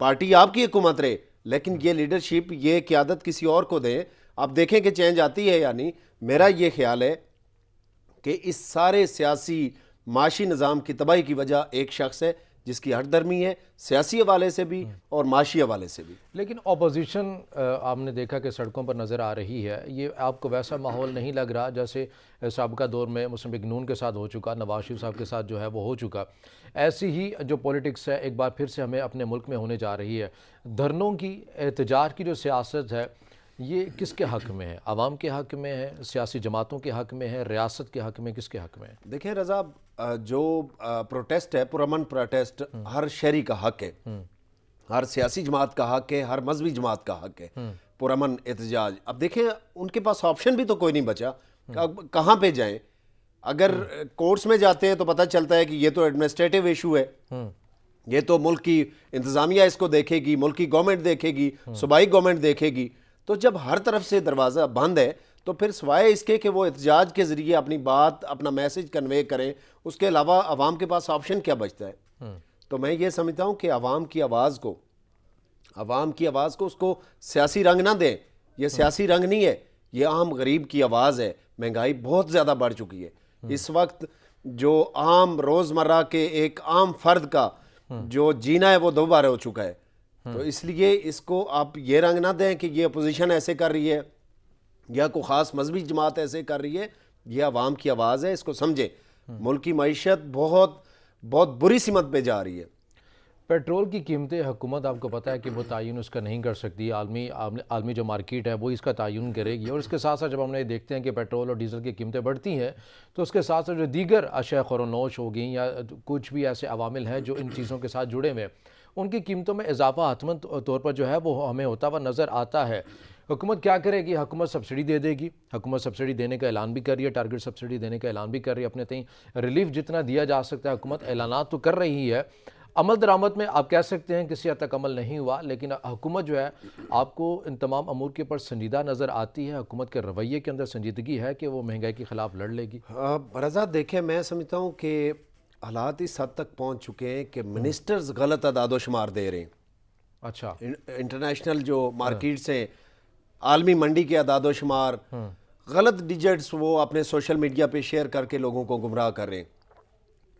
Party آپ کی حکومت رہے لیکن یہ لیڈرشپ یہ قیادت کسی اور کو دیں. آپ دیکھیں کہ چینج آتی ہے یا نہیں. میرا یہ خیال ہے کہ اس سارے سیاسی معاشی نظام کی تباہی کی وجہ ایک شخص ہے جس کی ہٹ درمی ہے سیاسی حوالے سے بھی اور معاشی حوالے سے بھی. لیکن اپوزیشن آپ نے دیکھا کہ سڑکوں پر نظر آ رہی ہے. یہ آپ کو ویسا ماحول نہیں لگ رہا جیسے سابقہ دور میں مسلم لیگ نون کے ساتھ ہو چکا, نواز شریف صاحب کے ساتھ جو ہے وہ ہو چکا. ایسی ہی جو پولیٹکس ہے ایک بار پھر سے ہمیں اپنے ملک میں ہونے جا رہی ہے. دھرنوں کی, احتجاج کی جو سیاست ہے یہ کس کے حق میں ہے؟ عوام کے حق میں ہے, سیاسی جماعتوں کے حق میں ہے, ریاست کے حق میں, کس کے حق میں ہے؟ دیکھیں رضا, جو پروٹیسٹ ہے, پرامن پروٹیسٹ ہر شہری کا حق ہے, ہر سیاسی جماعت کا حق ہے, ہر مذہبی جماعت کا حق ہے پرامن احتجاج. اب دیکھیں ان کے پاس آپشن بھی تو کوئی نہیں بچا, کہاں پہ جائیں؟ اگر کورٹس میں جاتے ہیں تو پتہ چلتا ہے کہ یہ تو ایڈمنسٹریٹو ایشو ہے, یہ تو ملک کی انتظامیہ اس کو دیکھے گی, ملک کی گورنمنٹ دیکھے گی, صوبائی گورنمنٹ دیکھے گی. تو جب ہر طرف سے دروازہ بند ہے تو پھر سوائے اس کے کہ وہ احتجاج کے ذریعے اپنی بات, اپنا میسج کنوے کریں, اس کے علاوہ عوام کے پاس آپشن کیا بچتا ہے؟ تو میں یہ سمجھتا ہوں کہ عوام کی آواز کو اس کو سیاسی رنگ نہ دیں. یہ سیاسی رنگ نہیں ہے, یہ عام غریب کی آواز ہے. مہنگائی بہت زیادہ بڑھ چکی ہے اس وقت. جو عام روزمرہ کے ایک عام فرد کا جو جینا ہے وہ دوبارہ ہو چکا ہے. تو اس لیے اس کو آپ یہ رنگ نہ دیں کہ یہ اپوزیشن ایسے کر رہی ہے یا کوئی خاص مذہبی جماعت ایسے کر رہی ہے. یہ عوام کی آواز ہے, اس کو سمجھیں. ملک کی معیشت بہت بہت بری سمت پہ جا رہی ہے. پیٹرول کی قیمتیں حکومت آپ کو پتہ ہے کہ وہ تعین اس کا نہیں کر سکتی. عالمی جو مارکیٹ ہے وہ اس کا تعین کرے گی. اور اس کے ساتھ ساتھ جب ہم نے دیکھتے ہیں کہ پیٹرول اور ڈیزل کی قیمتیں بڑھتی ہیں تو اس کے ساتھ ساتھ جو دیگر اشیاء خور و نوش ہو گئیں یا کچھ بھی ایسے عوامل ہیں جو ان چیزوں کے ساتھ جڑے ہوئے, ان کی قیمتوں میں اضافہ حتماً طور پر جو ہے وہ ہمیں ہوتا ہوا نظر آتا ہے. حکومت کیا کرے گی؟ حکومت سبسڈی دے دے گی. حکومت سبسڈی دینے کا اعلان بھی کر رہی ہے, ٹارگٹ سبسڈی دینے کا اعلان بھی کر رہی ہے. اپنے تئیں ریلیف جتنا دیا جا سکتا ہے حکومت اعلانات تو کر رہی ہے. عمل درآمد میں آپ کہہ سکتے ہیں کسی حد تک عمل نہیں ہوا, لیکن حکومت جو ہے آپ کو ان تمام امور کے اوپر سنجیدہ نظر آتی ہے. حکومت کے رویے کے اندر سنجیدگی ہے کہ وہ مہنگائی کے خلاف لڑ لے گی. رضا دیکھیں, میں سمجھتا ہوں کہ حالات اس حد تک پہنچ چکے ہیں کہ منسٹرز غلط اعداد و شمار دے رہے ہیں. اچھا, انٹرنیشنل جو مارکیٹس ہیں, عالمی منڈی کے اعداد و شمار, غلط ڈیجٹس وہ اپنے سوشل میڈیا پہ شیئر کر کے لوگوں کو گمراہ کر رہے ہیں.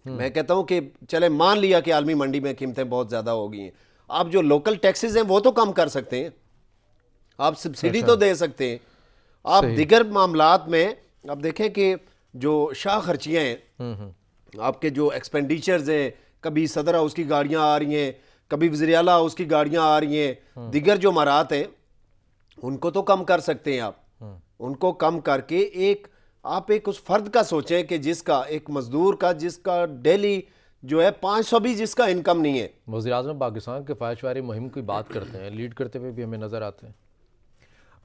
میں کہتا ہوں کہ چلے مان لیا کہ عالمی منڈی میں قیمتیں بہت زیادہ ہو گئی ہیں, آپ جو لوکل ٹیکسز ہیں وہ تو کم کر سکتے ہیں, آپ سبسڈی تو دے سکتے ہیں. آپ دیگر معاملات میں آپ دیکھیں کہ جو شاہ خرچیاں ہیں, آپ کے جو ایکسپینڈیچرز ہیں, کبھی صدر ہاؤس کی گاڑیاں آ رہی ہیں, کبھی وزیر اعلیٰ ہاؤس کی گاڑیاں آ رہی ہیں, دیگر جو امارات ہیں ان کو تو کم کر سکتے ہیں. آپ ان کو کم کر کے آپ ایک اس فرد کا سوچیں کہ جس کا, ایک مزدور کا جس کا ڈیلی جو ہے 500 بھی جس کا انکم نہیں ہے. وزیر اعظم پاکستان کے فحش واری مہم کی بات کرتے ہیں, لیڈ کرتے ہوئے بھی ہمیں نظر آتے ہیں.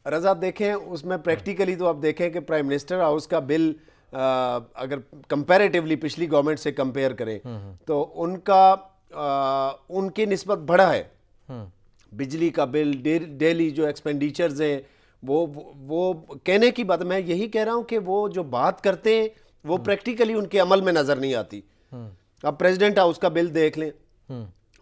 رضا دیکھیں اس میں پریکٹیکلی تو آپ دیکھیں کہ پرائم منسٹر ہاؤس کا بل اگر کمپیریٹیولی پچھلی گورنمنٹ سے کمپیئر کریں تو ان کی نسبت بڑا ہے. بجلی کا بل, ڈیلی جو ایکسپینڈیچرز ہیں, وہ کہنے کی بات, میں یہی کہہ رہا ہوں کہ وہ جو بات کرتے ہیں وہ پریکٹیکلی ان کے عمل میں نظر نہیں آتی. آپ پریزیڈنٹ ہاؤس کا بل دیکھ لیں,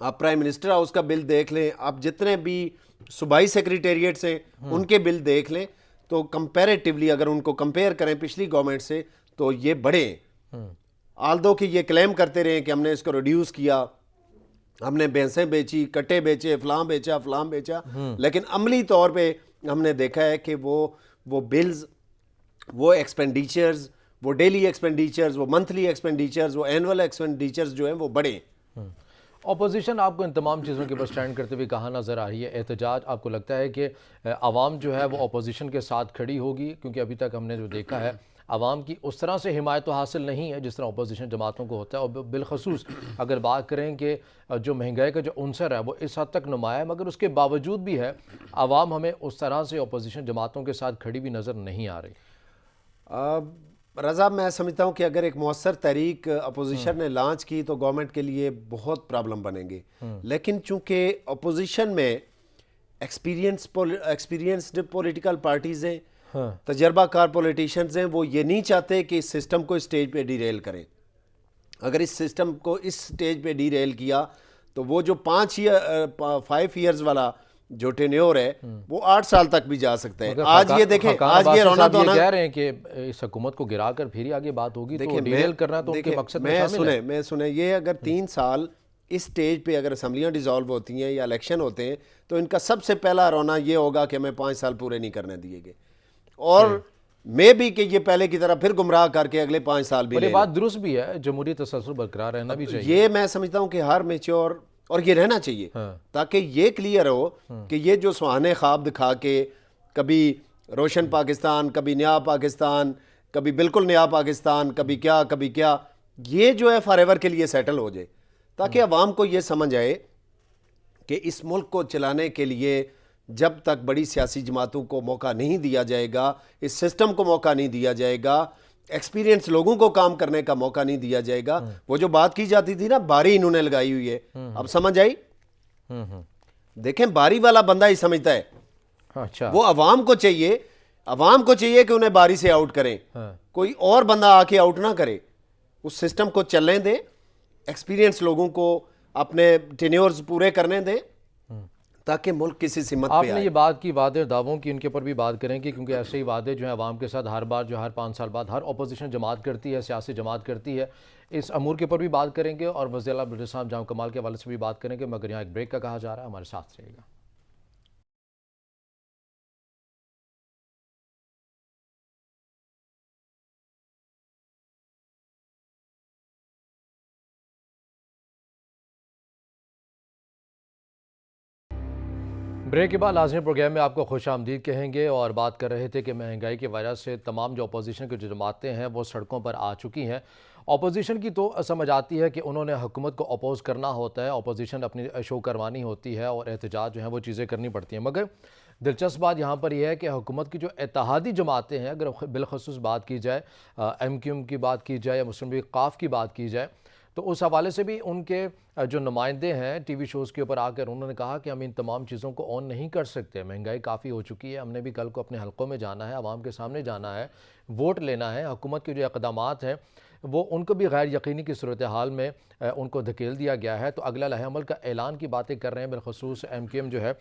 آپ پرائم منسٹر ہاؤس کا بل دیکھ لیں, آپ جتنے بھی صوبائی سیکریٹریٹس ہیں ان کے بل دیکھ لیں, تو کمپیریٹیولی اگر ان کو کمپیئر کریں پچھلی گورنمنٹ سے تو یہ بڑے ہیں. آلدو کہ یہ کلیم کرتے رہے کہ ہم نے اس کو ریڈیوس کیا, ہم نے بھینسیں بیچی, کٹے بیچے, فلاں بیچا, لیکن عملی طور پہ ہم نے دیکھا ہے کہ وہ بلز, وہ ایکسپینڈیچرز, وہ ڈیلی ایکسپینڈیچرز, وہ منتھلی ایکسپینڈیچرز, وہ اینول ایکسپینڈیچرز جو ہیں وہ بڑے ہیں. اپوزیشن آپ کو ان تمام چیزوں کے اوپر سٹینڈ کرتے ہوئے کہاں نظر آ رہی ہے؟ احتجاج آپ کو لگتا ہے کہ عوام جو ہے وہ اپوزیشن کے ساتھ کھڑی ہوگی؟ کیونکہ ابھی تک ہم نے جو دیکھا ہے عوام کی اس طرح سے حمایت تو حاصل نہیں ہے جس طرح اپوزیشن جماعتوں کو ہوتا ہے. اور بالخصوص اگر بات کریں کہ جو مہنگائی کا جو عنصر ہے وہ اس حد تک نمایاں ہے, مگر اس کے باوجود بھی ہے عوام ہمیں اس طرح سے اپوزیشن جماعتوں کے ساتھ کھڑی بھی نظر نہیں آ رہی. رضا میں سمجھتا ہوں کہ اگر ایک مؤثر تحریک اپوزیشن نے لانچ کی تو گورنمنٹ کے لیے بہت پرابلم بنیں گے. لیکن چونکہ اپوزیشن میں ایکسپیرینسڈ پولیٹیکل پارٹیز ہیں, تجربہ کار پولیٹیشنز ہیں, وہ یہ نہیں چاہتے کہ اس سسٹم کو اسٹیج پہ ڈی ریل کریں. اگر اس سسٹم کو اس سٹیج پہ ڈی ریل کیا تو وہ جو 5 ایئرز والا جو ٹینیور ہے وہ 8 سال تک بھی جا سکتا ہے. آج یہ دیکھیں, آج یہ رونا دھونا کہہ رہے ہیں کہ اس حکومت کو گرا کر پھر ہی آگے بات ہوگی, تو ڈیل کرنا تو ان کے مقصد میں شامل ہے. میں سنیں, یہ اگر 3 سال اس سٹیج پہ اگر اسمبلیاں ڈیزالو ہوتی ہیں یا الیکشن ہوتے ہیں تو ان کا سب سے پہلا رونا یہ ہوگا کہ ہمیں 5 سال پورے نہیں کرنے دیے گئے, اور میں بھی کہ یہ پہلے کی طرح پھر گمراہ کر کے اگلے 5 سال بھی یہ بات درست بھی ہے, جمہوری تسلسل برقرار رہنا بھی چاہیے. یہ میں سمجھتا ہوں کہ ہر میچور اور یہ رہنا چاہیے تاکہ یہ کلیئر ہو کہ یہ جو سہانے خواب دکھا کے کبھی روشن پاکستان, کبھی نیا پاکستان, کبھی بالکل نیا پاکستان, کبھی کیا, یہ جو ہے فار ایور کے لیے سیٹل ہو جائے, تاکہ عوام کو یہ سمجھ آئے کہ اس ملک کو چلانے کے لیے جب تک بڑی سیاسی جماعتوں کو موقع نہیں دیا جائے گا, اس سسٹم کو موقع نہیں دیا جائے گا, ایکسپیرینس لوگوں کو کام کرنے کا موقع نہیں دیا جائے گا, وہ جو بات کی جاتی تھی نا باری انہوں نے لگائی ہوئی ہے, اب سمجھ آئی. دیکھیں باری والا بندہ ہی سمجھتا ہے, اچھا وہ عوام کو چاہیے کہ انہیں باری سے آؤٹ کریں, کوئی اور بندہ آ کے آؤٹ نہ کرے, اس سسٹم کو چلنے دیں, ایکسپیرینس لوگوں کو اپنے ٹینیورز پورے کرنے دیں تاکہ ملک کسی سمت پہ آپ نے آئے. یہ بات کی, وعدے دعووں کی, ان کے اوپر بھی بات کریں گے, کیونکہ ایسے ہی وعدے جو ہیں عوام کے ساتھ ہر بار جو ہر 5 سال بعد ہر اپوزیشن جماعت کرتی ہے, سیاسی جماعت کرتی ہے, اس امور کے اوپر بھی بات کریں گے, اور وزیر اعلیٰ عبدالرحمن صاحب جام کمال کے حوالے سے بھی بات کریں گے, مگر یہاں ایک بریک کا کہا جا رہا ہے, ہمارے ساتھ رہیے گا. بریک کے بعد لازمی پروگرام میں آپ کو خوش آمدید کہیں گے, اور بات کر رہے تھے کہ مہنگائی کی وجہ سے تمام جو اپوزیشن کی جو جماعتیں ہیں وہ سڑکوں پر آ چکی ہیں. اپوزیشن کی تو سمجھ آتی ہے کہ انہوں نے حکومت کو اپوز کرنا ہوتا ہے, اپوزیشن اپنی شو کروانی ہوتی ہے اور احتجاج جو ہیں وہ چیزیں کرنی پڑتی ہیں, مگر دلچسپ بات یہاں پر یہ ہے کہ حکومت کی جو اتحادی جماعتیں ہیں, اگر بالخصوص بات کی جائے ایم کیو ایم کی بات کی جائے یا مسلم لیگ قاف کی بات کی جائے, تو اس حوالے سے بھی ان کے جو نمائندے ہیں ٹی وی شوز کے اوپر آ کر انہوں نے کہا کہ ہم ان تمام چیزوں کو آن نہیں کر سکتے, مہنگائی کافی ہو چکی ہے, ہم نے بھی کل کو اپنے حلقوں میں جانا ہے, عوام کے سامنے جانا ہے, ووٹ لینا ہے, حکومت کے جو اقدامات ہیں وہ ان کو بھی غیر یقینی کی صورتحال میں ان کو دھکیل دیا گیا ہے, تو اگلا لائحہ عمل کا اعلان کی باتیں کر رہے ہیں, بالخصوص ایم کیو ایم جو ہے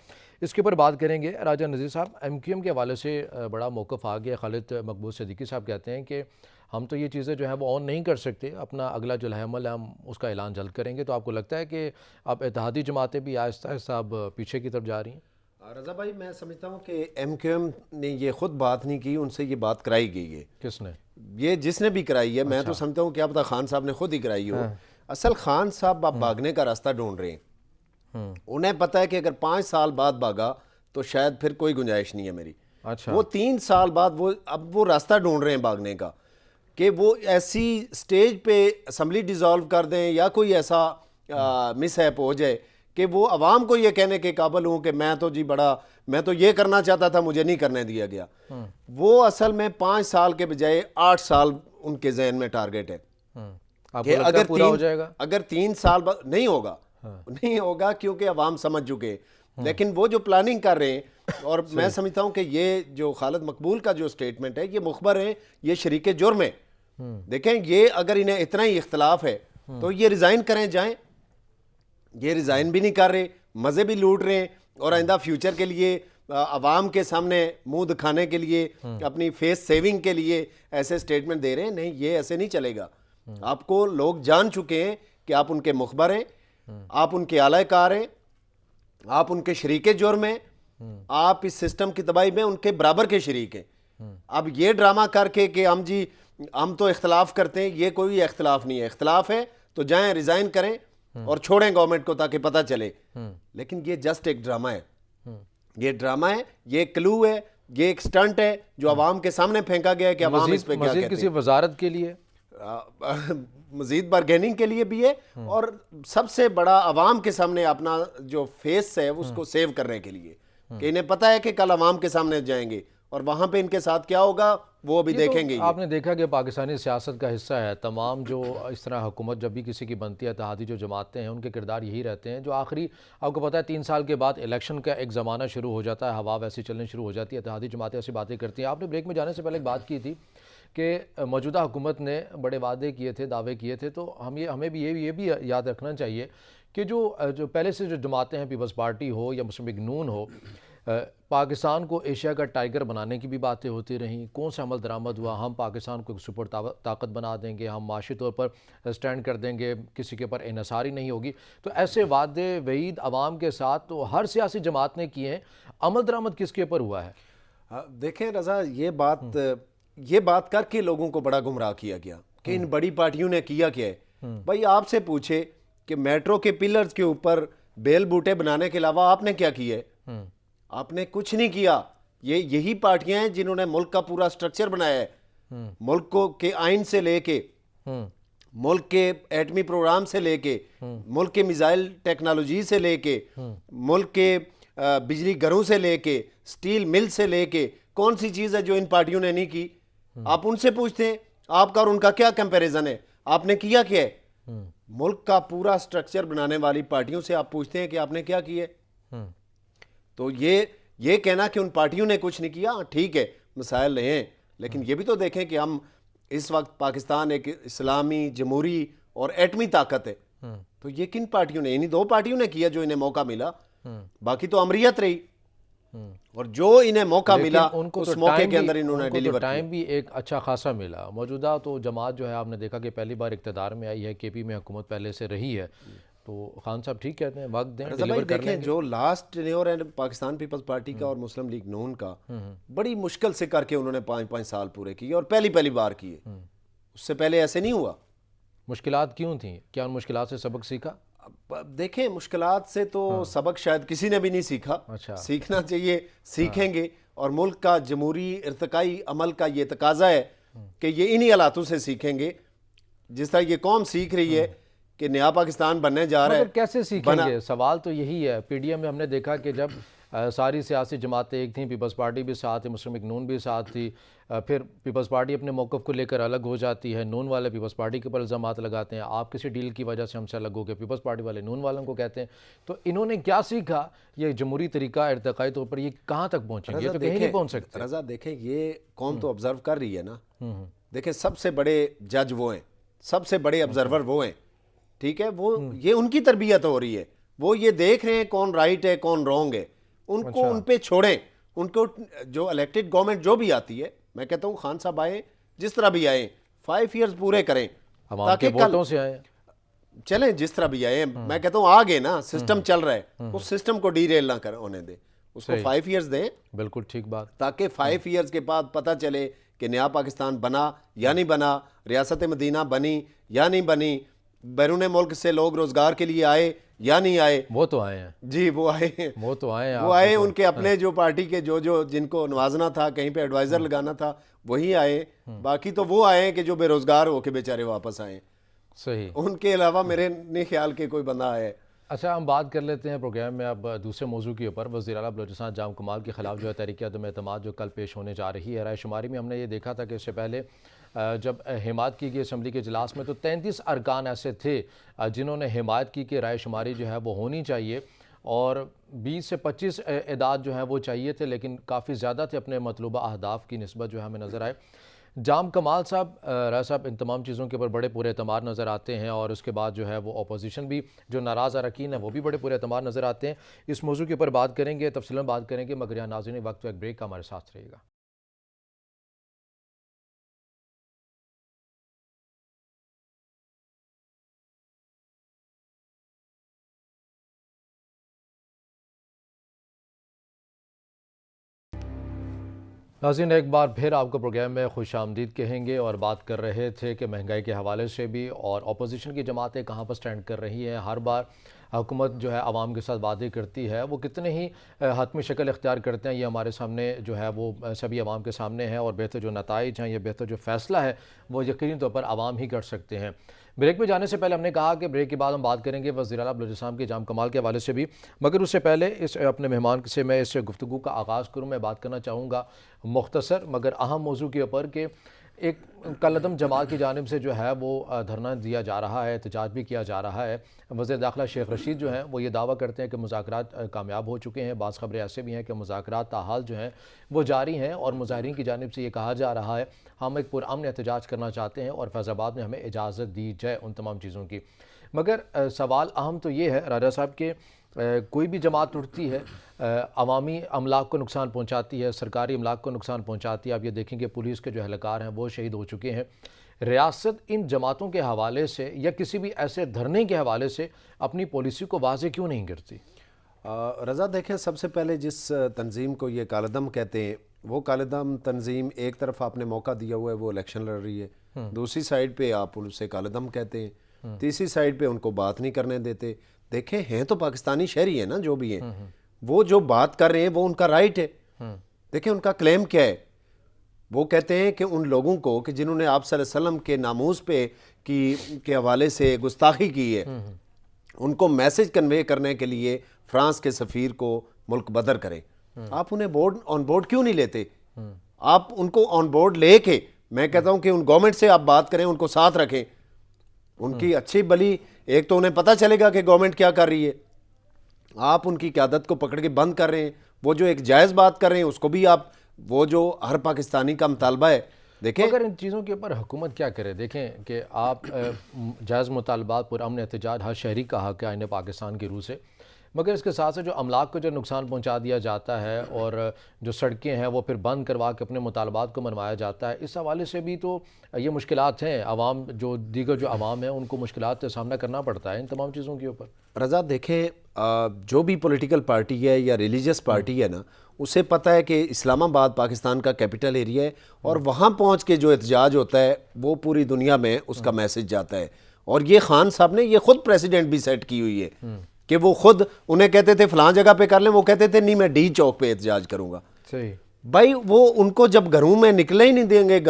اس کے اوپر بات کریں گے. راجہ نذیر صاحب, ایم کیو ایم کے حوالے سے بڑا موقف آ گیا, خالد مقبول صدیقی صاحب کہتے ہیں کہ ہم تو یہ چیزیں جو ہیں وہ آن نہیں کر سکتے, اپنا اگلا جو لائحہ عمل ہے ہم اس کا اعلان جلد کریں گے, تو آپ کو لگتا ہے کہ اب اتحادی جماعتیں بھی آہستہ آہستہ اب پیچھے کی طرف جا رہی ہیں؟ رضا بھائی, میں سمجھتا ہوں کہ ایم کیو ایم نے یہ خود بات نہیں کی, ان سے یہ بات کرائی گئی ہے. کس نے؟ یہ جس نے بھی کرائی ہے, میں تو سمجھتا ہوں کہ اب تک خان صاحب نے خود ہی کرائی ہو. اصل خان صاحب اب بھاگنے کا راستہ ڈھونڈ رہے ہیں, انہیں پتہ ہے کہ اگر 5 سال بعد بھاگا تو شاید پھر کوئی گنجائش نہیں ہے میری. وہ 3 سال بعد اب وہ راستہ ڈھونڈ رہے ہیں بھاگنے کا, کہ وہ ایسی سٹیج پہ اسمبلی ڈیزالو کر دیں یا کوئی ایسا مس ہیپ ہو جائے کہ وہ عوام کو یہ کہنے کے قابل ہوں کہ میں تو یہ کرنا چاہتا تھا, مجھے نہیں کرنے دیا گیا. وہ اصل میں 5 سال کے بجائے 8 سال ان کے ذہن میں ٹارگٹ ہے کہ اگر 3 سال بعد نہیں ہوگا کیونکہ عوام سمجھ چکے. لیکن وہ جو پلاننگ کر رہے ہیں, اور میں سمجھتا ہوں کہ یہ جو خالد مقبول کا جو سٹیٹمنٹ ہے یہ مخبر ہیں, یہ شریک جرم ہے. دیکھیں, یہ اگر انہیں اتنا ہی اختلاف ہے تو یہ ریزائن کریں جائیں, یہ ریزائن بھی نہیں کر رہے, مزے بھی لوٹ رہے ہیں, اور آئندہ فیوچر کے لیے عوام کے سامنے منہ دکھانے کے لیے اپنی فیس سیونگ کے لیے ایسے سٹیٹمنٹ دے رہے ہیں. نہیں, یہ ایسے نہیں چلے گا. آپ کو لوگ جان چکے ہیں کہ آپ ان کے مخبر ہیں, آپ ان کے اعلی کار ہیں, آپ ان کے شریک جرم ہیں, آپ اس سسٹم کی تباہی میں ان کے برابر کے شریک ہیں. اب یہ ڈرامہ کر کے کہ ہم تو اختلاف کرتے ہیں, یہ کوئی اختلاف نہیں ہے. اختلاف ہے تو جائیں ریزائن کریں اور چھوڑیں گورنمنٹ کو تاکہ پتہ چلے. لیکن یہ جسٹ ایک ڈرامہ ہے, یہ ڈرامہ ہے, یہ کلو ہے, یہ ایک سٹنٹ ہے جو عوام کے سامنے پھینکا گیا ہے کہ عوام اس پہ کیا کہتے ہیں. کسی وزارت کے لیے, مزید بارگیننگ کے لیے بھی ہے, اور سب سے بڑا عوام کے سامنے اپنا جو فیس ہے اس کو سیو کرنے کے لیے, کہ انہیں پتہ ہے کہ کل عوام کے سامنے جائیں گے اور وہاں پہ ان کے ساتھ کیا ہوگا وہ ابھی دیکھیں گے. آپ نے دیکھا کہ پاکستانی سیاست کا حصہ ہے, تمام جو اس طرح حکومت جب بھی کسی کی بنتی ہے, اتحادی جو جماعتیں ہیں ان کے کردار یہی رہتے ہیں, جو آخری آپ کو پتہ ہے 3 سال کے بعد الیکشن کا ایک زمانہ شروع ہو جاتا ہے, ہوا ویسی چلنے شروع ہو جاتی ہے, اتحادی جماعتیں ایسی باتیں کرتی ہیں. آپ نے بریک میں جانے سے پہلے ایک بات کی تھی کہ موجودہ حکومت نے بڑے وعدے کیے تھے, دعوے کیے تھے, تو ہمیں بھی یہ بھی یاد رکھنا چاہیے کہ جو پہلے سے جو جماعتیں ہیں، پیپلز پارٹی ہو یا مسلم لیگ نون ہو، پاکستان کو ایشیا کا ٹائیگر بنانے کی بھی باتیں ہوتی رہیں، کون سا عمل درآمد ہوا؟ ہم پاکستان کو ایک سپر طاقت بنا دیں گے، ہم معاشی طور پر سٹینڈ کر دیں گے، کسی کے اوپر انحصاری نہیں ہوگی. تو ایسے وعدے وعید عوام کے ساتھ تو ہر سیاسی جماعت نے کیے ہیں، عمل درآمد کس کے اوپر ہوا ہے؟ دیکھیں رضا، یہ بات کر کے لوگوں کو بڑا گمراہ کیا گیا کہ ان بڑی پارٹیوں نے کیا کیا ہے. بھائی آپ سے پوچھے کہ میٹرو کے پلرز کے اوپر بیل بوٹے بنانے کے علاوہ آپ نے کیا کیا ہے؟ آپ نے کچھ نہیں کیا. یہی پارٹیاں ہیں جنہوں نے ملک کا پورا سٹرکچر بنایا ہے، ملک کو کے آئین سے لے کے، ملک کے ایٹمی پروگرام سے لے کے، ملک کے میزائل ٹیکنالوجی سے لے کے، ملک کے بجلی گھروں سے لے کے، سٹیل مل سے لے کے. کون سی چیز ہے جو ان پارٹیوں نے نہیں کی؟ آپ ان سے پوچھتے ہیں آپ کا اور ان کا کیا کمپیریزن ہے؟ آپ نے کیا کیا ہے؟ ملک کا پورا سٹرکچر بنانے والی پارٹیوں سے آپ پوچھتے ہیں کہ آپ نے کیا کیا ہے؟ تو یہ کہنا کہ ان پارٹیوں نے کچھ نہیں کیا، ٹھیک ہے مسائل رہے ہیں، لیکن یہ بھی تو دیکھیں کہ ہم اس وقت پاکستان ایک اسلامی جمہوری اور ایٹمی طاقت ہے. تو یہ کن پارٹیوں نے؟ انہیں 2 پارٹیوں نے کیا جو انہیں موقع ملا، باقی تو امریت رہی، اور جو انہیں موقع ملا اس موقع کے اندر انہوں نے ڈیلیور کیا. ٹائم بھی ایک اچھا خاصا ملا. موجودہ تو جماعت جو ہے آپ نے دیکھا کہ پہلی بار اقتدار میں آئی ہے، کے پی میں حکومت پہلے سے رہی ہے. تو خان صاحب ٹھیک کہتے ہیں، وقت دیں، ڈیلیور کر لیں دیکھیں گے. جو لاسٹ ٹینیور ہے پاکستان پیپلز پارٹی کا اور مسلم لیگ نون کا، بڑی مشکل سے کر کے انہوں نے 5 سال پورے کیے، اور پہلی بار کیے. اس سے پہلے ایسے نہیں ہوا. مشکلات کیوں تھیں؟ کیا ان مشکلات سے سبق سیکھا؟ دیکھیں مشکلات سے تو سبق شاید کسی نے بھی نہیں سیکھا. سیکھنا چاہیے، سیکھیں گے. اور ملک کا جمہوری ارتقائی عمل کا یہ تقاضا ہے کہ یہ انہی حالاتوں سے سیکھیں گے. جس طرح یہ قوم سیکھ رہی ہے کہ نیا پاکستان بننے جا رہا ہے. مگر کیسے سیکھیں گے؟ سوال تو یہی ہے. پی ڈی ایم میں ہم نے دیکھا کہ جب ساری سیاسی جماعتیں ایک تھیں، پیپلز پارٹی بھی ساتھ تھی، مسلم لیگ نون بھی ساتھ تھی، پھر پیپلز پارٹی اپنے موقف کو لے کر الگ ہو جاتی ہے، نون والے پیپلز پارٹی کے اوپر الزامات لگاتے ہیں، آپ کسی ڈیل کی وجہ سے ہم سے الگ ہو گئے، پیپلز پارٹی والے نون والوں کو کہتے ہیں. تو انہوں نے کیا سیکھا؟ یہ جمہوری طریقہ ارتقائی طور پر یہ کہاں تک پہنچیں گے؟ یہ تو کہیں نہیں پہنچ سکتے. رضا دیکھیں یہ قوم تو آبزرو کر رہی ہے نا. دیکھیں سب سے بڑے جج وہ ہیں، سب سے بڑے آبزرور وہ ہیں، ٹھیک ہے. وہ یہ ان کی تربیت ہو رہی ہے، وہ یہ دیکھ رہے ہیں کون رائٹ ہے کون رونگ ہے. ان کو ان پہ چھوڑیں. ان کو جو الیکٹڈ گورنمنٹ جو بھی آتی ہے، میں کہتا ہوں خان صاحب آئیں جس طرح بھی آئیں، 5 ایئرز پورے کریں، عوام کے ووٹوں سے آئیں، چلیں جس طرح بھی آئیں. میں کہتا ہوں آگے نا سسٹم چل رہا ہے، اس سسٹم کو ڈی ریل نہ ہونے دیں، اس کو 5 ایئرز دیں. بالکل ٹھیک بات. تاکہ 5 ایئرز کے بعد پتہ چلے کہ نیا پاکستان بنا یا نہیں بنا، ریاست مدینہ بنی یا نہیں بنی، بیرون ملک سے لوگ روزگار کے لیے آئے یا نہیں آئے. وہ تو آئے ہیں جی، وہ آئے ہیں، وہ تو آئے ہیں. وہ آئے ان کے اپنے جو پارٹی کے جو جن کو نوازنا تھا، کہیں پہ ایڈوائزر لگانا تھا، وہی آئے. باقی تو وہ آئے ہیں کہ جو بے روزگار ہو کے بیچارے واپس آئے. صحیح. ان کے علاوہ میرے نہیں خیال کہ کوئی بندہ آئے. اچھا، ہم بات کر لیتے ہیں پروگرام میں اب دوسرے موضوع کے اوپر. وزیر اعلیٰ بلوچستان جام کمال کے خلاف جو ہے تحریک عدم اعتماد جو کل پیش ہونے جا رہی ہے، رائے شماری میں ہم نے یہ دیکھا تھا کہ اس سے پہلے جب حمایت کی گئی اسمبلی کے اجلاس میں تو 33 ارکان ایسے تھے جنہوں نے حمایت کی کہ رائے شماری جو ہے وہ ہونی چاہیے، اور 20 سے 25 اعداد جو ہیں وہ چاہیے تھے، لیکن کافی زیادہ تھے اپنے مطلوبہ اہداف کی نسبت جو ہمیں نظر آئے. جام کمال صاحب، رائے صاحب ان تمام چیزوں کے اوپر بڑے پورے اعتماد نظر آتے ہیں، اور اس کے بعد جو ہے وہ اپوزیشن بھی جو ناراض اراکین ہیں وہ بھی بڑے پورے اعتماد نظر آتے ہیں. اس موضوع کے اوپر بات کریں گے، تفصیلاً بات کریں گے، مگر یہاں ناظرین وقت ایک بریک کا ہمارے ساتھ رہے گا. ناظرین ایک بار پھر آپ کو پروگرام میں خوش آمدید کہیں گے، اور بات کر رہے تھے کہ مہنگائی کے حوالے سے بھی اور اپوزیشن کی جماعتیں کہاں پر سٹینڈ کر رہی ہیں. ہر بار حکومت جو ہے عوام کے ساتھ وعدے کرتی ہے، وہ کتنے ہی حتمی شکل اختیار کرتے ہیں، یہ ہمارے سامنے جو ہے وہ سبھی عوام کے سامنے ہے، اور بہتر جو نتائج ہیں یا بہتر جو فیصلہ ہے وہ یقینی طور پر عوام ہی کر سکتے ہیں. بریک میں جانے سے پہلے ہم نے کہا کہ بریک کے بعد ہم بات کریں گے وزیر اعلیٰ بلوچستان کے جام کمال کے حوالے سے بھی، مگر اس سے پہلے اس اپنے مہمان سے میں اس گفتگو کا آغاز کروں. میں بات کرنا چاہوں گا مختصر مگر اہم موضوع کے اوپر کہ ایک کل عدم جماعت کی جانب سے جو ہے وہ دھرنا دیا جا رہا ہے، احتجاج بھی کیا جا رہا ہے۔ وزیر داخلہ شیخ رشید جو ہیں وہ یہ دعویٰ کرتے ہیں کہ مذاکرات کامیاب ہو چکے ہیں۔ بعض خبریں ایسے بھی ہیں کہ مذاکرات تاحال جو ہیں وہ جاری ہیں، اور مظاہرین کی جانب سے یہ کہا جا رہا ہے ہم ایک پرامن احتجاج کرنا چاہتے ہیں اور فیض آباد میں ہمیں اجازت دی جائے ان تمام چیزوں کی۔ مگر سوال اہم تو یہ ہے راجہ صاحب کہ کوئی بھی جماعت اٹھتی ہے، عوامی املاک کو نقصان پہنچاتی ہے، سرکاری املاک کو نقصان پہنچاتی ہے۔ آپ یہ دیکھیں کہ پولیس کے جو اہلکار ہیں وہ شہید ہو چکے ہیں۔ ریاست ان جماعتوں کے حوالے سے یا کسی بھی ایسے دھرنے کے حوالے سے اپنی پالیسی کو واضح کیوں نہیں کرتی؟ رضا دیکھیں، سب سے پہلے جس تنظیم کو یہ کالعدم کہتے ہیں، وہ کالعدم تنظیم ایک طرف آپ نے موقع دیا ہوا ہے، وہ الیکشن لڑ رہی ہے، دوسری سائیڈ پہ آپ اسے کالعدم کہتے ہیں، تیسری سائیڈ پہ ان کو بات نہیں کرنے دیتے۔ دیکھیں، ہیں تو پاکستانی شہری ہیں نا جو بھی ہیں، وہ جو بات کر رہے ہیں وہ ان کا رائٹ ہے۔ دیکھیں ان کا کلیم کیا ہے، وہ کہتے ہیں کہ ان لوگوں کو کہ جنہوں نے آپ صلی اللہ علیہ وسلم کے ناموس پہ کے حوالے سے گستاخی کی ہے، ان کو میسج کنوے کرنے کے لیے فرانس کے سفیر کو ملک بدر کریں۔ آپ انہیں آن بورڈ کیوں نہیں لیتے؟ آپ ان کو آن بورڈ لے کے، میں کہتا ہوں کہ ان گورنمنٹ سے آپ بات کریں، ان کو ساتھ رکھیں، ان کی اچھی بلی، ایک تو انہیں پتہ چلے گا کہ گورنمنٹ کیا کر رہی ہے۔ آپ ان کی قیادت کو پکڑ کے بند کر رہے ہیں، وہ جو ایک جائز بات کر رہے ہیں اس کو بھی آپ، وہ جو ہر پاکستانی کا مطالبہ ہے، دیکھیں اگر ان چیزوں کے اوپر حکومت کیا کرے؟ دیکھیں کہ آپ جائز مطالبات پر امن احتجاج ہر شہری کا حق ہے آئین پاکستان کی روح سے، مگر اس کے ساتھ سے جو املاک کو جو نقصان پہنچا دیا جاتا ہے اور جو سڑکیں ہیں وہ پھر بند کروا کے اپنے مطالبات کو منوایا جاتا ہے، اس حوالے سے بھی تو یہ مشکلات ہیں۔ عوام جو دیگر جو عوام ہیں ان کو مشکلات کا سامنا کرنا پڑتا ہے ان تمام چیزوں کے اوپر۔ رضا دیکھیں، جو بھی پولیٹیکل پارٹی ہے یا ریلیجس پارٹی ہے نا، اسے پتہ ہے کہ اسلام آباد پاکستان کا کیپٹل ایریا ہے، اور وہاں پہنچ کے جو احتجاج ہوتا ہے وہ پوری دنیا میں اس کا میسج جاتا ہے۔ اور یہ خان صاحب نے یہ خود پریسیڈنٹ بھی سیٹ کی ہوئی ہے کہ وہ خود انہیں کہتے تھے فلاں جگہ پہ کر لیں، وہ کہتے تھے نہیں میں ڈی چوک پہ احتجاج کروں گا۔ صحیح بھائی وہ ان کو جب گھروں میں نکلے ہی نہیں دیں گے،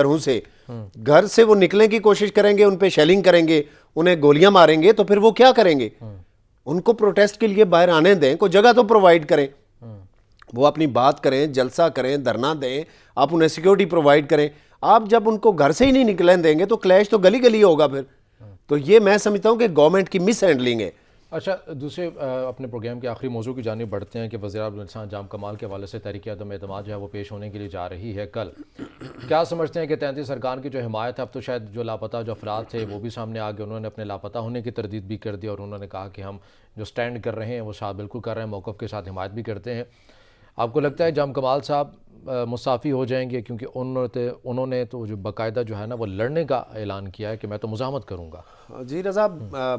گھر سے وہ نکلنے کی کوشش کریں گے، ان پہ شیلنگ کریں گے، انہیں گولیاں ماریں گے، تو پھر وہ کیا کریں گے؟ ان کو پروٹیسٹ کے لیے باہر آنے دیں، کوئی جگہ تو پرووائڈ کریں، وہ اپنی بات کریں، جلسہ کریں، دھرنا دیں، آپ انہیں سیکیورٹی پرووائڈ کریں۔ آپ جب ان کو گھر سے ہی نہیں نکلیں دیں گے تو کلیش تو گلی گلی ہوگا پھر۔ تو یہ میں سمجھتا ہوں کہ گورنمنٹ کی مس ہینڈلنگ ہے۔ اچھا، دوسرے اپنے پروگرام کے آخری موضوع کی جانب بڑھتے ہیں کہ وزیر اعظم احسان جام کمال کے حوالے سے تحریک عدم اعتماد جو ہے وہ پیش ہونے کے لیے جا رہی ہے کل۔ کیا سمجھتے ہیں کہ 33 ارکان کی جو حمایت ہے، اب تو شاید جو لاپتہ جو افراد تھے وہ بھی سامنے آ گئے، انہوں نے اپنے لاپتہ ہونے کی تردید بھی کر دی اور انہوں نے کہا کہ ہم جو سٹینڈ کر رہے ہیں وہ ساتھ بالکل کر رہے ہیں، موقف کے ساتھ حمایت بھی کرتے ہیں۔ آپ کو لگتا ہے جام کمال صاحب مصافی ہو جائیں گے؟ کیونکہ انہوں نے تو جو باقاعدہ جو ہے نا وہ لڑنے کا اعلان کیا ہے کہ میں تو مزاحمت کروں گا۔ جی رضا،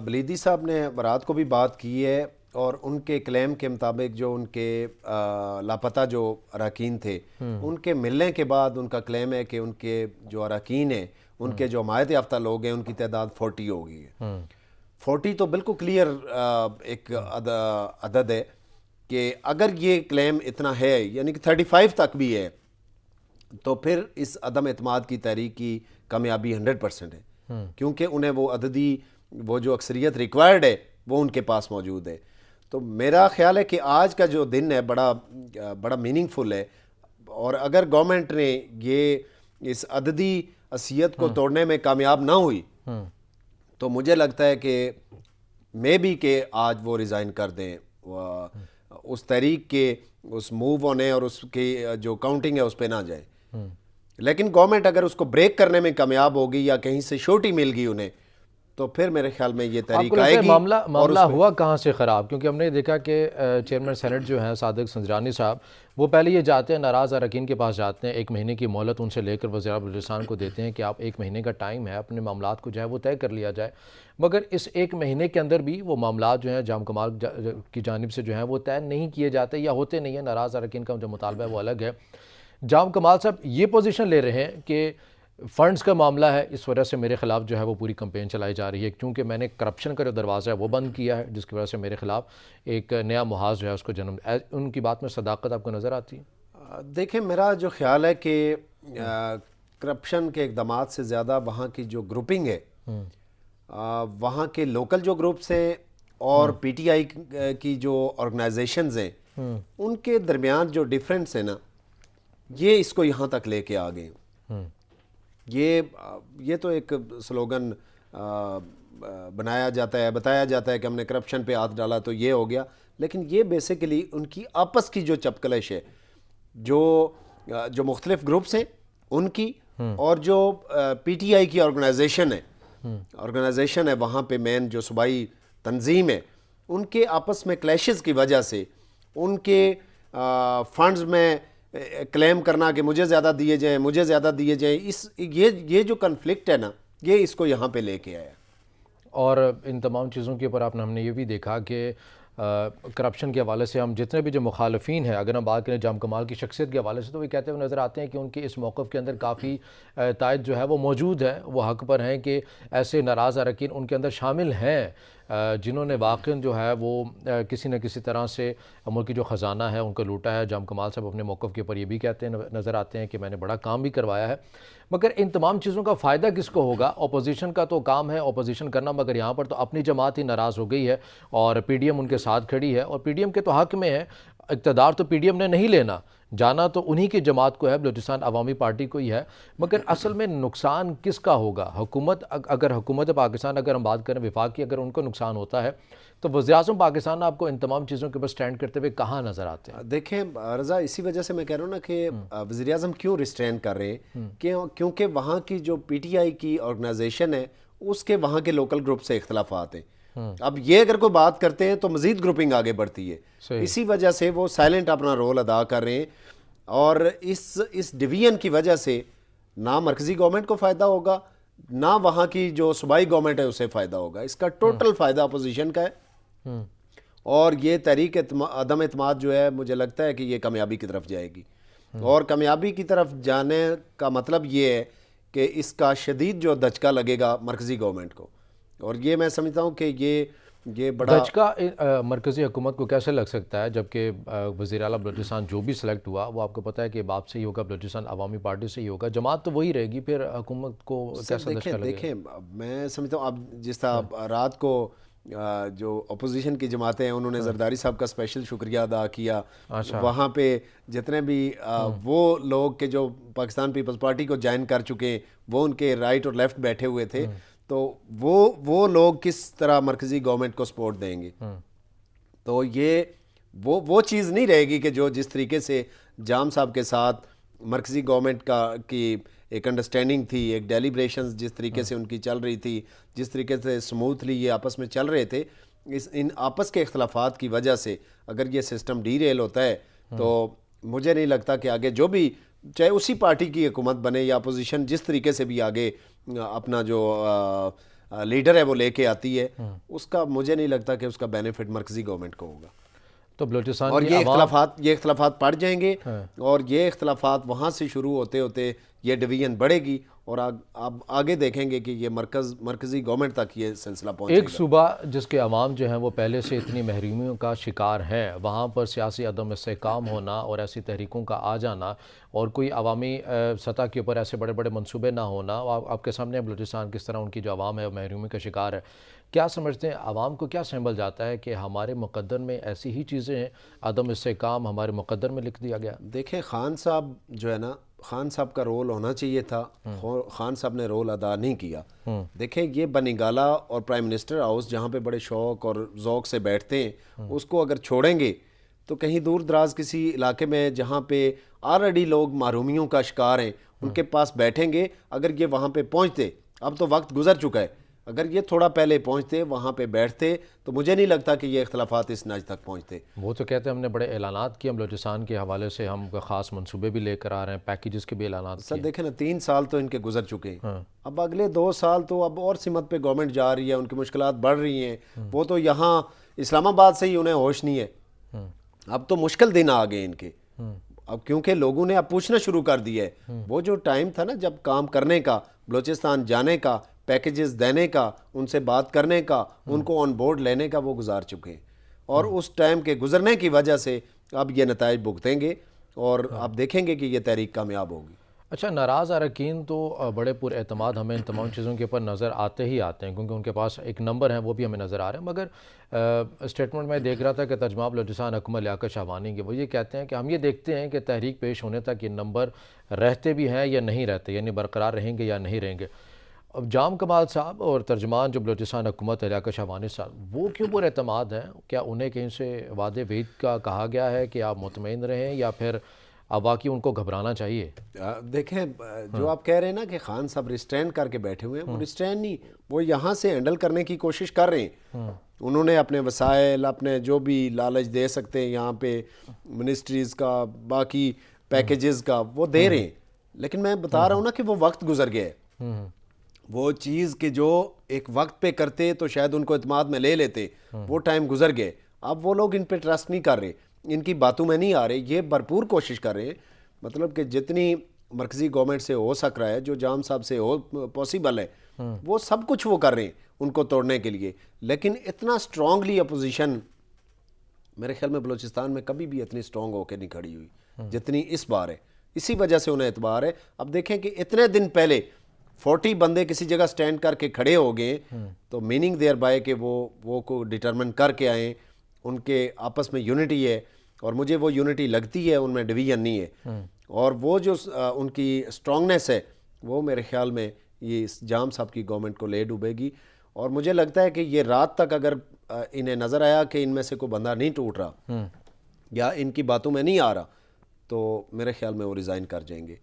بلیدی صاحب نے رات کو بھی بات کی ہے، اور ان کے کلیم کے مطابق جو ان کے لاپتہ جو اراکین تھے، ان کے ملنے کے بعد ان کا کلیم ہے کہ ان کے جو اراکین ہیں، ان کے جو حمایت یافتہ لوگ ہیں، ان کی تعداد 40 ہو گئی ہے۔ 40 تو بالکل کلیئر ایک عدد ہے کہ اگر یہ کلیم اتنا ہے، یعنی کہ 35 تک بھی ہے، تو پھر اس عدم اعتماد کی تحریک کی کامیابی 100% ہے، کیونکہ انہیں وہ عددی وہ جو اکثریت ریکوائرڈ ہے وہ ان کے پاس موجود ہے۔ تو میرا خیال ہے کہ آج کا جو دن ہے بڑا میننگ فل ہے، اور اگر گورنمنٹ نے یہ اس عددی حیثیت کو توڑنے میں کامیاب نہ ہوئی تو مجھے لگتا ہے کہ میں بھی کہ آج وہ ریزائن کر دیں، اس تحریک کے اس موو ہونے اور اس کی جو کاؤنٹنگ ہے اس پہ نہ جائیں۔ لیکن گورنمنٹ اگر اس کو بریک کرنے میں کامیاب ہوگی یا کہیں سے شورٹی مل گئی انہیں، تو پھر میرے خیال میں یہ تحریک آئے گی۔ معاملہ ہوا کہاں سے خراب؟ کیونکہ ہم نے دیکھا کہ چیئرمین سینٹ جو ہیں صادق سنجرانی صاحب، وہ پہلے یہ جاتے ہیں ناراض اراکین کے پاس جاتے ہیں، 1 مہینے کی مہلت ان سے لے کر وزیر اعظم احسان کو دیتے ہیں کہ آپ 1 مہینے کا ٹائم ہے، اپنے معاملات کو جو ہے وہ طے کر لیا جائے۔ مگر اس 1 مہینے کے اندر بھی وہ معاملات جو ہیں جام کمال کی جانب سے جو ہیں وہ طے نہیں کیے جاتے یا ہوتے نہیں ہیں۔ ناراض اراکین کا جو مطالبہ ہے وہ الگ ہے۔ جام کمال صاحب یہ پوزیشن لے رہے ہیں کہ فنڈز کا معاملہ ہے، اس وجہ سے میرے خلاف جو ہے وہ پوری کمپین چلائی جا رہی ہے، کیونکہ میں نے کرپشن کا جو دروازہ ہے وہ بند کیا ہے، جس کی وجہ سے میرے خلاف ایک نیا محاذ جو ہے اس کو جنم۔ ان کی بات میں صداقت آپ کو نظر آتی ہے؟ دیکھیں، میرا جو خیال ہے کہ کرپشن کے اقدامات سے زیادہ وہاں کی جو گروپنگ ہے، وہاں کے لوکل جو گروپس ہیں اور پی ٹی آئی کی جو آرگنائزیشنز ہیں، ان کے درمیان جو ڈیفرنس ہے نا، یہ اس کو یہاں تک لے کے آ گئے ہیں۔ یہ تو ایک سلوگن بنایا جاتا ہے، بتایا جاتا ہے کہ ہم نے کرپشن پہ ہاتھ ڈالا تو یہ ہو گیا، لیکن یہ بیسیکلی ان کی آپس کی جو چپکلش ہے، جو مختلف گروپس ہیں ان کی، اور جو پی ٹی آئی کی آرگنائزیشن ہے وہاں پہ مین جو صوبائی تنظیم ہے، ان کے آپس میں کلیشز کی وجہ سے ان کے فنڈز میں کلیم کرنا کہ مجھے زیادہ دیے جائیں، یہ جو کنفلکٹ ہے نا، یہ اس کو یہاں پہ لے کے آیا۔ اور ان تمام چیزوں کے اوپر ہم نے یہ بھی دیکھا کہ کرپشن کے حوالے سے ہم جتنے بھی جو مخالفین ہیں، اگر ہم بات کریں جام کمال کی شخصیت کے حوالے سے، تو وہ کہتے ہوئے نظر آتے ہیں کہ ان کے اس موقف کے اندر کافی تائید جو ہے وہ موجود ہے، وہ حق پر ہیں کہ ایسے ناراض اراکین ان کے اندر شامل ہیں جنہوں نے واقعاً جو ہے وہ کسی نہ کسی طرح سے ملک کی جو خزانہ ہے ان کو لوٹا ہے۔ جام کمال صاحب اپنے موقف کے اوپر یہ بھی کہتے ہیں، نظر آتے ہیں کہ میں نے بڑا کام بھی کروایا ہے، مگر ان تمام چیزوں کا فائدہ کس کو ہوگا؟ اپوزیشن کا تو کام ہے اپوزیشن کرنا، مگر یہاں پر تو اپنی جماعت ہی ناراض ہو گئی ہے اور پی ڈی ایم ان کے ساتھ کھڑی ہے، اور پی ڈی ایم کے تو حق میں ہے، اقتدار تو پی ڈی ایم نے نہیں لینا، جانا تو انہی کی جماعت کو ہے، بلوچستان عوامی پارٹی کو ہی ہے، مگر اصل میں نقصان کس کا ہوگا؟ حکومت پاکستان اگر ہم بات کریں وفاق کی، اگر ان کو نقصان ہوتا ہے تو وزیر اعظم پاکستان آپ کو ان تمام چیزوں کے اوپر سٹینڈ کرتے ہوئے کہاں نظر آتے ہیں؟ دیکھیں رضا، اسی وجہ سے میں کہہ رہا ہوں نا کہ وزیر اعظم کیوں ریسٹرین کر رہے ہیں، کیونکہ وہاں کی جو پی ٹی آئی کی آرگنائزیشن ہے اس کے وہاں کے لوکل گروپ سے اختلافات ہیں۔ اب یہ اگر کوئی بات کرتے ہیں تو مزید گروپنگ آگے بڑھتی ہے، اسی وجہ سے وہ سائلنٹ اپنا رول ادا کر رہے ہیں، اور اس ڈویژن کی وجہ سے نہ مرکزی گورنمنٹ کو فائدہ ہوگا، نہ وہاں کی جو صوبائی گورنمنٹ ہے اسے فائدہ ہوگا، اس کا ٹوٹل فائدہ اپوزیشن کا ہے، اور یہ تحریک عدم اعتماد جو ہے مجھے لگتا ہے کہ یہ کامیابی کی طرف جائے گی، اور کامیابی کی طرف جانے کا مطلب یہ ہے کہ اس کا شدید جو دھچکا لگے گا مرکزی گورنمنٹ کو، اور یہ میں سمجھتا ہوں کہ یہ بڑا دھچکا مرکزی حکومت کو کیسے لگ سکتا ہے، جبکہ وزیر اعلیٰ بلوچستان جو بھی سلیکٹ ہوا وہ آپ کو پتہ ہے کہ باپ سے ہی ہوگا، بلوچستان عوامی پارٹی سے ہی ہوگا، جماعت تو وہی رہے گی، پھر حکومت کو کیسا دھچکا لگے گا؟ دیکھیں میں سمجھتا ہوں اب جس طرح رات کو جو اپوزیشن کی جماعتیں ہیں انہوں نے زرداری صاحب کا اسپیشل شکریہ ادا کیا، وہاں پہ جتنے بھی وہ لوگ کہ جو پاکستان پیپلز پارٹی کو جوائن کر چکے ہیں وہ ان کے رائٹ اور لیفٹ بیٹھے ہوئے تھے، تو وہ لوگ کس طرح مرکزی گورنمنٹ کو سپورٹ دیں گے، تو یہ وہ چیز نہیں رہے گی کہ جو جس طریقے سے جام صاحب کے ساتھ مرکزی گورنمنٹ کی ایک انڈرسٹینڈنگ تھی، ایک ڈیلیبریشنز جس طریقے سے ان کی چل رہی تھی، جس طریقے سے سموتھلی یہ آپس میں چل رہے تھے، ان آپس کے اختلافات کی وجہ سے اگر یہ سسٹم ڈی ریل ہوتا ہے تو مجھے نہیں لگتا کہ آگے جو بھی چاہے اسی پارٹی کی حکومت بنے یا اپوزیشن جس طریقے سے بھی آگے اپنا جو لیڈر ہے وہ لے کے آتی ہے، اس کا مجھے نہیں لگتا کہ اس کا بینیفٹ مرکزی گورنمنٹ کو ہوگا، تو بلوچستان اور یہ اختلافات پڑ جائیں گے، اور یہ اختلافات وہاں سے شروع ہوتے ہوتے یہ ڈویژن بڑھے گی، اور آپ آگے دیکھیں گے کہ یہ مرکزی گورنمنٹ تک یہ سلسلہ پہنچے گا۔ ایک صوبہ جس کے عوام جو ہیں وہ پہلے سے اتنی محرومیوں کا شکار ہیں، وہاں پر سیاسی عدم استحکام ہونا اور ایسی تحریکوں کا آ جانا اور کوئی عوامی سطح کے اوپر ایسے بڑے بڑے منصوبے نہ ہونا، آپ کے سامنے بلوچستان کس طرح ان کی جو عوام ہے وہ محرومی کا شکار ہے، کیا سمجھتے ہیں عوام کو کیا سنبھل جاتا ہے کہ ہمارے مقدر میں ایسی ہی چیزیں ہیں، عدم استحکام ہمارے مقدر میں لکھ دیا گیا؟ دیکھیں خان صاحب جو ہے نا، خان صاحب کا رول ہونا چاہیے تھا، خان صاحب نے رول ادا نہیں کیا۔ دیکھیں یہ بنی گالا اور پرائم منسٹر ہاؤس جہاں پہ بڑے شوق اور ذوق سے بیٹھتے ہیں، اس کو اگر چھوڑیں گے تو کہیں دور دراز کسی علاقے میں جہاں پہ آلریڈی لوگ محرومیوں کا شکار ہیں ان کے پاس بیٹھیں گے، اگر یہ وہاں پہ پہنچتے، اب تو وقت گزر چکا ہے، اگر یہ تھوڑا پہلے پہنچتے وہاں پہ بیٹھتے تو مجھے نہیں لگتا کہ یہ اختلافات اس نج تک پہنچتے۔ وہ تو کہتے ہیں ہم نے بڑے اعلانات کیے، ہم بلوچستان کے حوالے سے ہم خاص منصوبے بھی لے کر آ رہے ہیں، پیکیجز کے بھی اعلانات سر کیے۔ دیکھیں نا 3 سال تو ان کے گزر چکے ہیں، اب اگلے 2 سال تو اب اور سمت پہ گورنمنٹ جا رہی ہے، ان کی مشکلات بڑھ رہی ہیں، وہ تو یہاں اسلام آباد سے ہی انہیں ہوش نہیں ہے، اب تو مشکل دن آ گئے ان کے، اب کیونکہ لوگوں نے اب پوچھنا شروع کر دیا ہے، وہ جو ٹائم تھا نا جب کام کرنے کا، بلوچستان جانے کا، پیکیجز دینے کا، ان سے بات کرنے کا، ان کو آن بورڈ لینے کا، وہ گزار چکے ہیں، اور اس ٹائم کے گزرنے کی وجہ سے اب یہ نتائج بھگتیں گے، اور آپ دیکھیں گے کہ یہ تحریک کامیاب ہوگی۔ اچھا، ناراض اراکین تو بڑے پر اعتماد ہمیں ان تمام چیزوں کے اوپر نظر آتے ہی آتے ہیں، کیونکہ ان کے پاس ایک نمبر ہے وہ بھی ہمیں نظر آ رہے ہیں، مگر اسٹیٹمنٹ میں دیکھ رہا تھا کہ ترجمہ بلوچستان حکومت لیاقت شاہوانی کے، وہ یہ کہتے ہیں کہ ہم یہ دیکھتے ہیں کہ تحریک پیش ہونے تک یہ نمبر رہتے بھی ہیں یا نہیں رہتے، یعنی برقرار رہیں گے یا نہیں رہیں گے۔ اب جام کمال صاحب اور ترجمان جو بلوچستان حکومت لیاقت شاہوانی صاحب، وہ کیوں پر اعتماد ہیں؟ کیا انہیں کہیں سے وعدے وعید کا کہا گیا ہے کہ آپ مطمئن رہیں، یا پھر اب واقعی ان کو گھبرانا چاہیے؟ دیکھیں، جو آپ کہہ رہے ہیں نا کہ خان صاحب ریسٹرین کر کے بیٹھے ہوئے ہیں، وہ ریسٹرین نہیں، وہ یہاں سے ہینڈل کرنے کی کوشش کر رہے ہیں۔ انہوں نے اپنے وسائل، اپنے جو بھی لالچ دے سکتے ہیں یہاں پہ منسٹریز کا، باقی پیکیجز کا، وہ دے رہے ہیں، لیکن میں بتا رہا ہوں نا کہ وہ وقت گزر گیا ہے۔ وہ چیز کہ جو ایک وقت پہ کرتے تو شاید ان کو اعتماد میں لے لیتے، وہ ٹائم گزر گئے۔ اب وہ لوگ ان پہ ٹرسٹ نہیں کر رہے، ان کی باتوں میں نہیں آ رہے، یہ بھرپور کوشش کر رہے ہیں، مطلب کہ جتنی مرکزی گورنمنٹ سے ہو سک رہا ہے، جو جام صاحب سے ہو پاسبل ہے، وہ سب کچھ وہ کر رہے ہیں ان کو توڑنے کے لیے، لیکن اتنا سٹرونگلی اپوزیشن میرے خیال میں بلوچستان میں کبھی بھی اتنی سٹرونگ ہو کے نہیں کھڑی ہوئی جتنی اس بار ہے۔ اسی وجہ سے انہیں اعتبار ہے۔ اب دیکھیں کہ اتنے دن پہلے 40 بندے کسی جگہ سٹینڈ کر کے کھڑے ہو گئے، تو میننگ دیئر بائی کہ وہ کو ڈٹرمن کر کے آئیں، ان کے آپس میں یونٹی ہے، اور مجھے وہ یونٹی لگتی ہے، ان میں ڈویژن نہیں ہے، اور وہ جو ان کی سٹرونگنیس ہے وہ میرے خیال میں یہ جام صاحب کی گورنمنٹ کو لے ڈوبے گی۔ اور مجھے لگتا ہے کہ یہ رات تک اگر انہیں نظر آیا کہ ان میں سے کوئی بندہ نہیں ٹوٹ رہا یا ان کی باتوں میں نہیں آ رہا، تو میرے خیال میں وہ ریزائن کر جائیں گے۔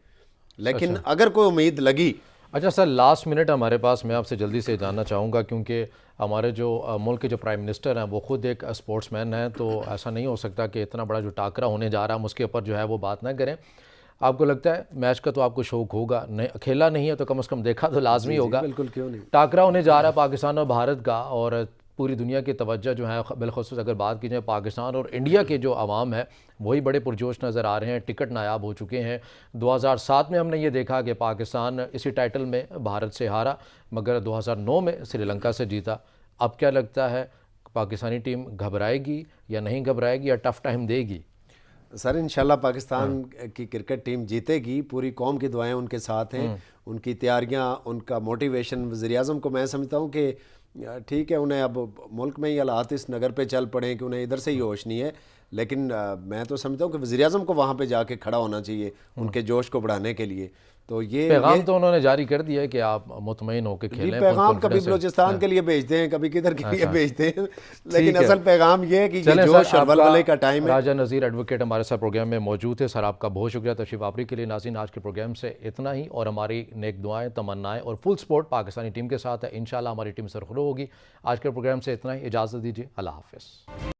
لیکن اگر کوئی امید لگی۔ اچھا سر، لاسٹ منٹ ہمارے پاس، میں آپ سے جلدی سے جاننا چاہوں گا، کیونکہ ہمارے جو ملک کے جو پرائم منسٹر ہیں وہ خود ایک اسپورٹس مین ہیں، تو ایسا نہیں ہو سکتا کہ اتنا بڑا جو ٹاکرا ہونے جا رہا ہے ہم اس کے اوپر جو ہے وہ بات نہ کریں۔ آپ کو لگتا ہے میچ کا تو آپ کو شوق ہوگا، نہیں کھیلا نہیں ہے تو کم از کم دیکھا تو لازمی ہوگا۔ بالکل، کیوں نہیں۔ ٹاکرا ہونے جا رہا ہے پاکستان اور بھارت کا، اور پوری دنیا کی توجہ جو ہے، بالخصوص اگر بات کی جائے پاکستان اور انڈیا کے جو عوام ہے وہی بڑے پرجوش نظر آ رہے ہیں، ٹکٹ نایاب ہو چکے ہیں۔ 2007 میں ہم نے یہ دیکھا کہ پاکستان اسی ٹائٹل میں بھارت سے ہارا، مگر 2009 میں سری لنکا سے جیتا۔ اب کیا لگتا ہے، پاکستانی ٹیم گھبرائے گی یا نہیں گھبرائے گی، یا ٹف ٹائم دے گی؟ سر انشاءاللہ پاکستان کی کرکٹ ٹیم جیتے گی، پوری قوم کی دعائیں ان کے ساتھ ہیں، ان کی تیاریاں، ان کا موٹیویشن۔ وزیراعظم کو میں سمجھتا ہوں کہ ٹھیک ہے، انہیں اب ملک میں ہی حالات اس نگر پہ چل پڑیں کہ انہیں ادھر سے ہی ہوش نہیں ہے، لیکن میں تو سمجھتا ہوں کہ وزیراعظم کو وہاں پہ جا کے کھڑا ہونا چاہیے ان کے جوش کو بڑھانے کے لیے۔ تو یہ پیغام تو انہوں نے جاری کر دیا ہے کہ آپ مطمئن ہو کے کھیلیں۔ پیغام کبھی بلوچستان کے لیے بھیجتے ہیں، کبھی کدھر کے لیے بھیجتے ہیں، لیکن اصل پیغام یہ ہے کہ یہ جوش اور ولولے کا ٹائم ہے۔ راجہ نذیر ایڈوکیٹ ہمارے ساتھ پروگرام میں موجود ہے۔ سر آپ کا بہت شکریہ تشریف آوری کے لیے۔ ناظرین، آج کے پروگرام سے اتنا ہی، اور ہماری نیک دعائیں، تمنائیں اور فل سپورٹ پاکستانی ٹیم کے ساتھ ہے۔ انشاءاللہ ہماری ٹیم سرخرو ہوگی۔ آج کے پروگرام سے اتنا ہی، اجازت دیجیے، اللہ حافظ۔